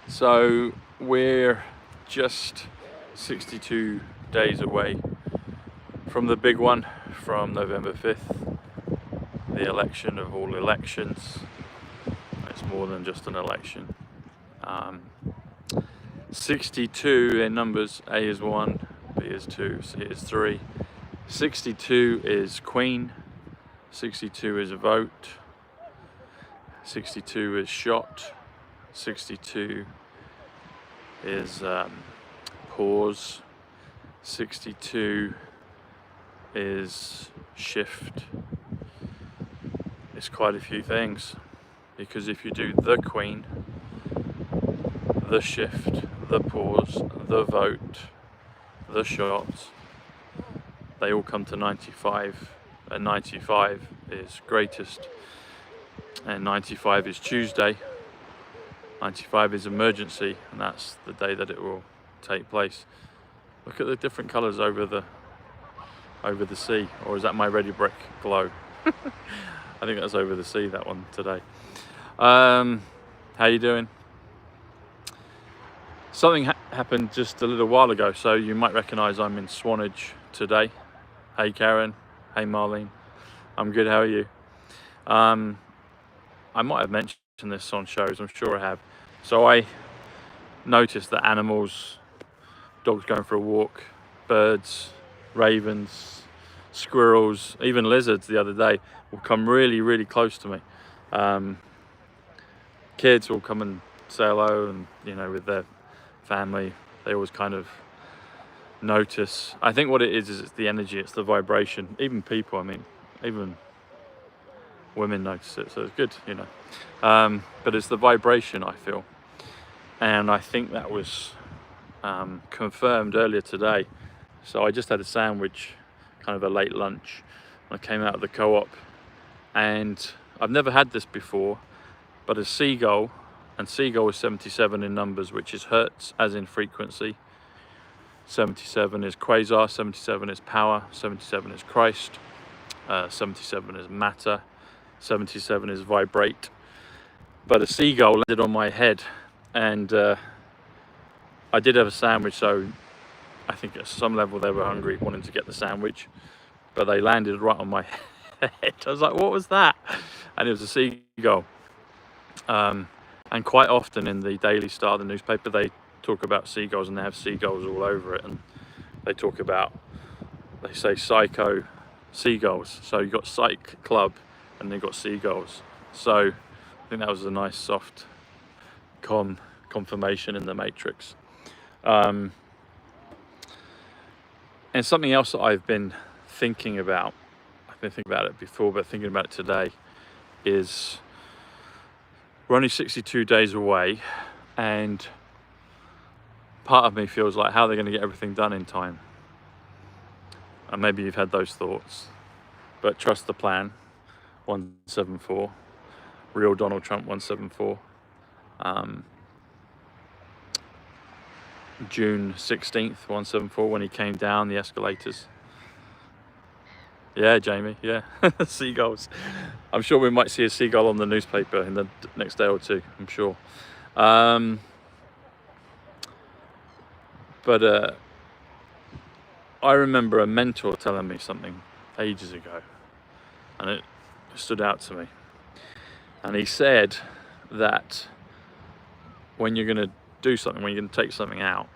So we're just 62 days away from the big one, from November 5th, the election of all elections. It's more than just an election. 62 in numbers, A is 1, B is 2, C is 3. 62 is Queen, 62 is a vote, 62 is shot, 62 is pause, 62 is shift. It's quite a few things, because if you do the Queen, the shift, the pause, the vote, the shot, they all come to 95, and 95 is greatest, and 95 is Tuesday, 95 is emergency, and that's the day that it will take place. Look at the different colours over the sea, or is that my ready brick glow? I think that's over the sea, that one today. How you doing? Something happened just a little while ago, so you might recognise I'm in Swanage today. Hey Karen, hey Marlene, I'm good, how are you? I might have mentioned this on shows, I'm sure I have. So I noticed that animals, dogs going for a walk, birds, ravens, squirrels, even lizards the other day will come really, really close to me. Kids will come and say hello, and you know, with their family, they always kind of notice. I think what it is it's the energy, it's the vibration. Even people, I mean, even women notice it, so it's good, you know. But it's the vibration, I feel, and I think that was confirmed earlier today. So I just had a sandwich, kind of a late lunch. I came out of the co-op, and I've never had this before, but a seagull, and seagull is 77 in numbers, which is hertz as in frequency. 77 is quasar, 77 is power, 77 is Christ, 77 is matter, 77 is vibrate. But a seagull landed on my head, and I did have a sandwich, so I think at some level they were hungry, wanting to get the sandwich, but they landed right on my head. I was like, what was that? And it was a seagull. And quite often in the Daily Star, the newspaper, they talk about seagulls, and they have seagulls all over it, and they talk about, they say psycho seagulls. So you've got CHECKMATE and they've got seagulls. So I think that was a nice soft confirmation in the matrix. And something else that I've been thinking about, I've been thinking about it before, but thinking about it today, is we're only 62 days away, and part of me feels like, how are they going to get everything done in time? And maybe you've had those thoughts, but trust the plan, 174, real Donald Trump 174. June 16th, 174, when he came down the escalators. Yeah, Jamie, yeah, seagulls. I'm sure we might see a seagull on the newspaper in the next day or two, I'm sure. But I remember a mentor telling me something ages ago, and it stood out to me. And he said that when you're going to do something, when you're going to take something out,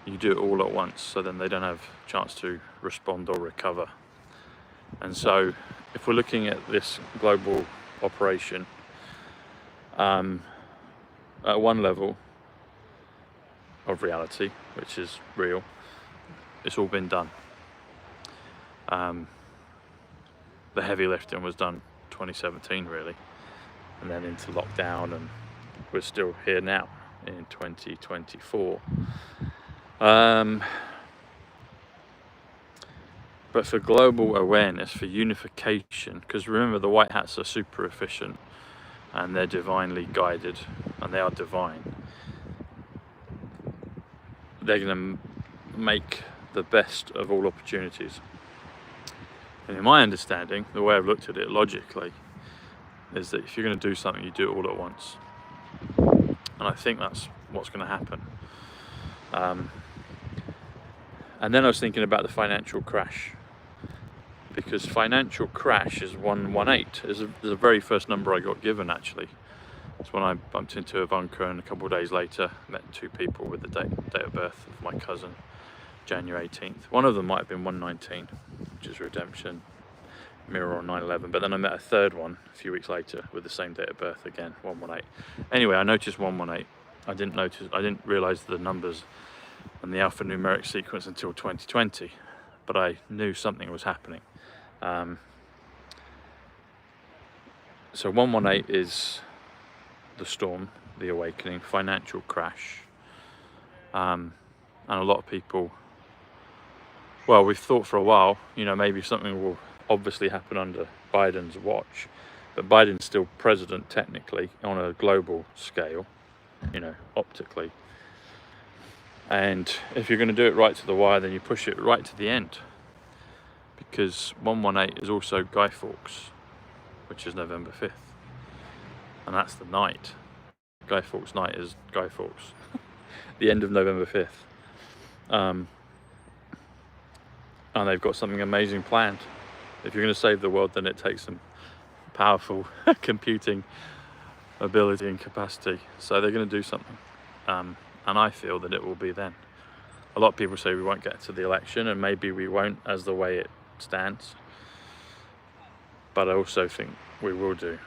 you do it all at once, so then they don't have a chance to respond or recover. And so if we're looking at this global operation, at one level of reality, which is real, it's all been done. The heavy lifting was done 2017 really, and then into lockdown, and we're still here now in 2024. But for global awareness, for unification, because remember, the white hats are super efficient and they're divinely guided, and they are divine. They're going to make the best of all opportunities. And in my understanding, the way I've looked at it logically, is that if you're going to do something, you do it all at once. And and I think that's what's going to happen. And then I was thinking about the financial crash, because financial crash is 118. Is the very first number I got given, actually. It's when I bumped into Ivanka, and a couple of days later met two people with the date of birth of my cousin, January 18th. One of them might have been 119, which is redemption, mirror on 9/11. But then I met a third one a few weeks later with the same date of birth again, 118. Anyway, I noticed 118. I didn't realise the numbers and the alphanumeric sequence until 2020, but I knew something was happening. So 118 is the storm, the awakening, financial crash. And a lot of people, well, we've thought for a while, you know, maybe something will obviously happen under Biden's watch, but Biden's still president technically on a global scale, you know, optically. And if you're going to do it right to the wire, then you push it right to the end, because 118 is also Guy Fawkes, which is November 5th, and that's the night. Guy Fawkes night is Guy Fawkes, the end of November 5th. And they've got something amazing planned. If you're going to save the world, then it takes some powerful computing ability and capacity. So they're going to do something. And I feel that it will be then. A lot of people say we won't get to the election, and maybe we won't as the way it stands. But I also think we will do.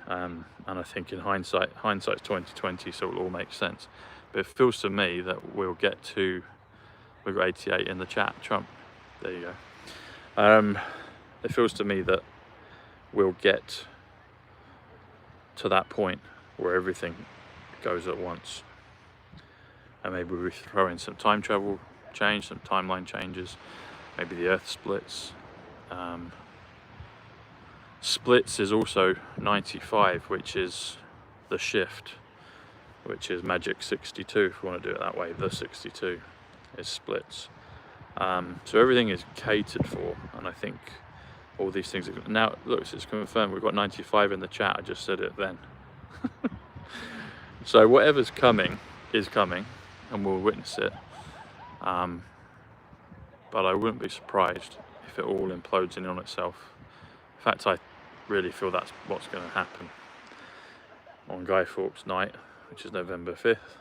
And I think in hindsight's 2020, so it'll all make sense. But it feels to me that we'll get to, we've got 88 in the chat, Trump, there you go. It feels to me that we'll get to that point where everything goes at once. And maybe we throw in some time travel change, some timeline changes, maybe the Earth splits. Splits is also 95, which is the shift, which is magic 62, if you want to do it that way. The 62 is splits. So everything is catered for, and I think all these things are, now look, it's confirmed. We've got 95 in the chat. I just said it then. So whatever's coming is coming, and we'll witness it. But I wouldn't be surprised if it all implodes in on itself. In fact, I really feel that's what's going to happen on Guy Fawkes night, which is November 5th.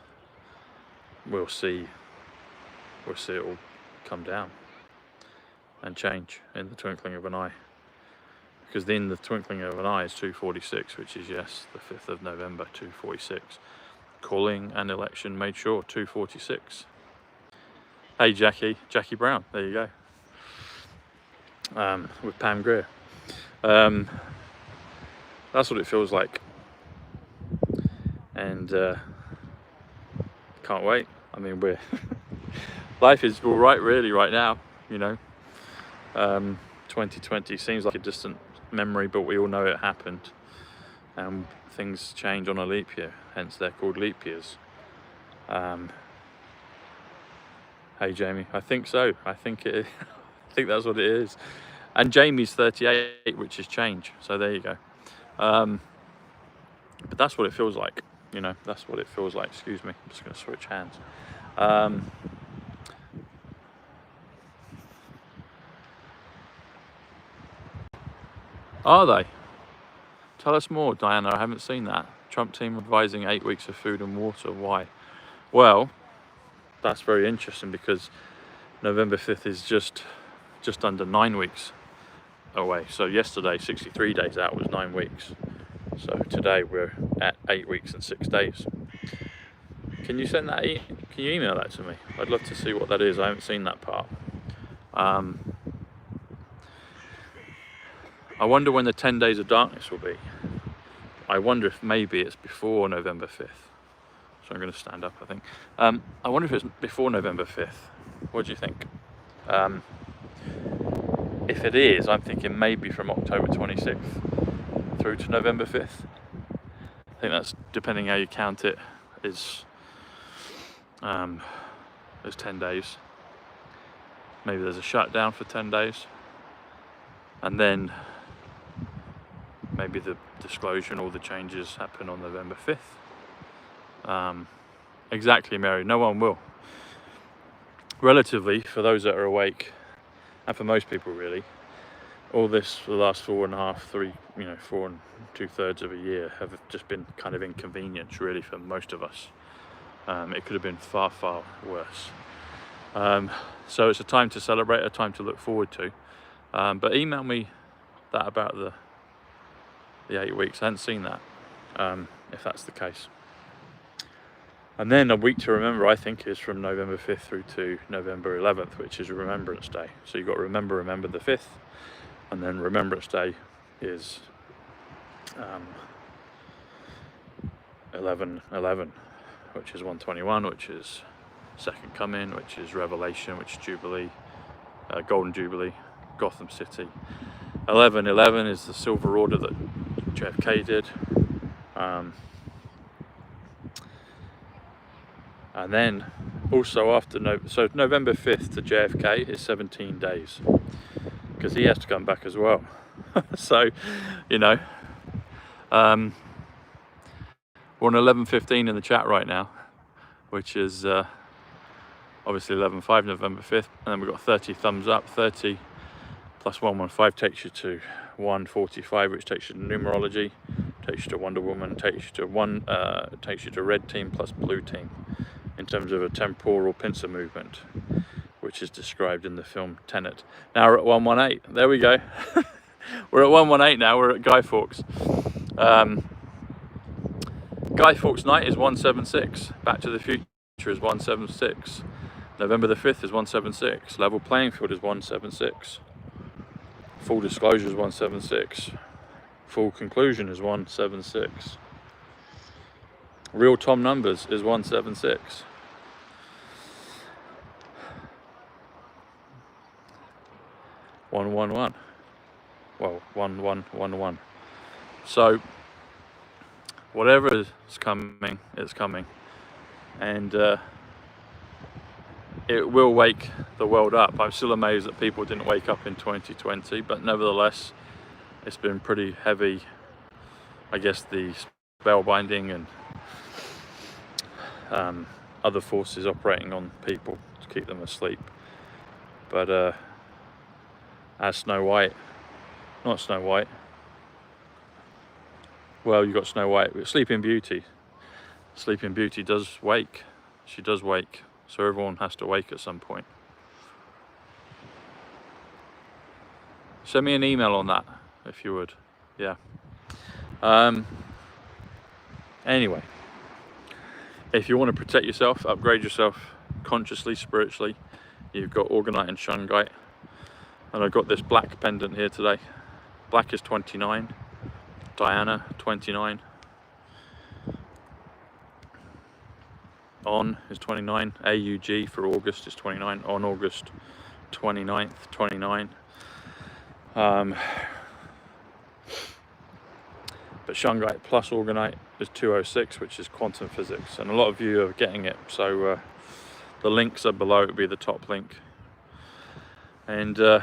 We'll see it all come down and change in the twinkling of an eye. Because in the twinkling of an eye is 2:46, which is, yes, the 5th of November, 2:46. Calling an election made sure, 2:46. Hey Jackie Brown, there you go. With Pam Grier. That's what it feels like. And can't wait. I mean, we're life is all right really right now, you know. 2020 seems like a distant memory, but we all know it happened. And things change on a leap year, hence they're called leap years. Hey Jamie, I think so. I think it. I think that's what it is. And Jamie's 38, which is change. So there you go. But that's what it feels like. You know, that's what it feels like. Excuse me. I'm just going to switch hands. Are they? Tell us more, Diana. I haven't seen that. Trump team advising 8 weeks of food and water. Why? Well, that's very interesting, because November 5th is just under 9 weeks away. So yesterday, 63 days out, was 9 weeks. So today we're at 8 weeks and 6 days. Can you send that? Can you email that to me? I'd love to see what that is. I haven't seen that part. I wonder when the 10 days of darkness will be. I wonder if maybe it's before November 5th. So I'm going to stand up, I think. I wonder if it's before November 5th. What do you think? If it is, I'm thinking maybe from October 26th through to November 5th. I think that's, depending how you count it, is 10 days. Maybe there's a shutdown for 10 days. And then maybe the disclosure and all the changes happen on November 5th. exactly merry. No one will. Relatively, for those that are awake, and for most people really, all this for the last 4.5, 4 2/3 of a year have just been kind of inconvenience really for most of us. It could have been far, far worse. So it's a time to celebrate, a time to look forward to. But email me that about the 8 weeks. I hadn't seen that, if that's the case. And then a week to remember, I think, is from November 5th through to November 11th, which is Remembrance Day. So you've got to remember the 5th, and then Remembrance Day is 11/11, which is 121, which is Second Cumin, which is Revelation, which is Jubilee, Golden Jubilee, Gotham City. 11/11 is the Silver Order that JFK did. And then also after so November 5th to JFK is 17 days, because he has to come back as well. So, we're on 11:15 in the chat right now, which is obviously 11/5, November 5th, and then we've got 30 thumbs up. 30 plus 115 takes you to 145, which takes you to numerology, takes you to Wonder Woman, takes you to red team plus blue team, in terms of a temporal pincer movement, which is described in the film Tenet. Now we're at 118. There we go. We're at 118 now. We're at Guy Fawkes. Guy Fawkes night is 176. Back to the Future is 176. November the 5th is 176. Level Playing Field is 176. Full Disclosure is 176. Full Conclusion is 176. Real Tom Numbers is 176. One. Well, 1111. So whatever is coming, it's coming, and it will wake the world up. I'm still amazed that people didn't wake up in 2020, but nevertheless, it's been pretty heavy. I guess the spellbinding and other forces operating on people to keep them asleep. But as Snow White, not Snow White, well, you got Snow White, but Sleeping Beauty does wake. She does wake, so everyone has to wake at some point. Send me an email on that if you would. Yeah. Anyway, if you want to protect yourself, upgrade yourself consciously, spiritually, you've got Orgonite and Shungite. And I've got this black pendant here today. Black is 29, Diana 29, On is 29, AUG for August is 29, on August 29th, 29. But Shungite plus Orgonite is 206, which is quantum physics, and a lot of you are getting it, so the links are below. It will be the top link. And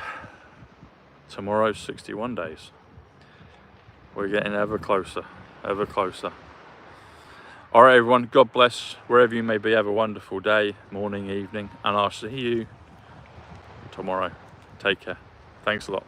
tomorrow's 61 days. We're getting ever closer, ever closer. All right, everyone, God bless wherever you may be. Have a wonderful day, morning, evening, and I'll see you tomorrow. Take care. Thanks a lot.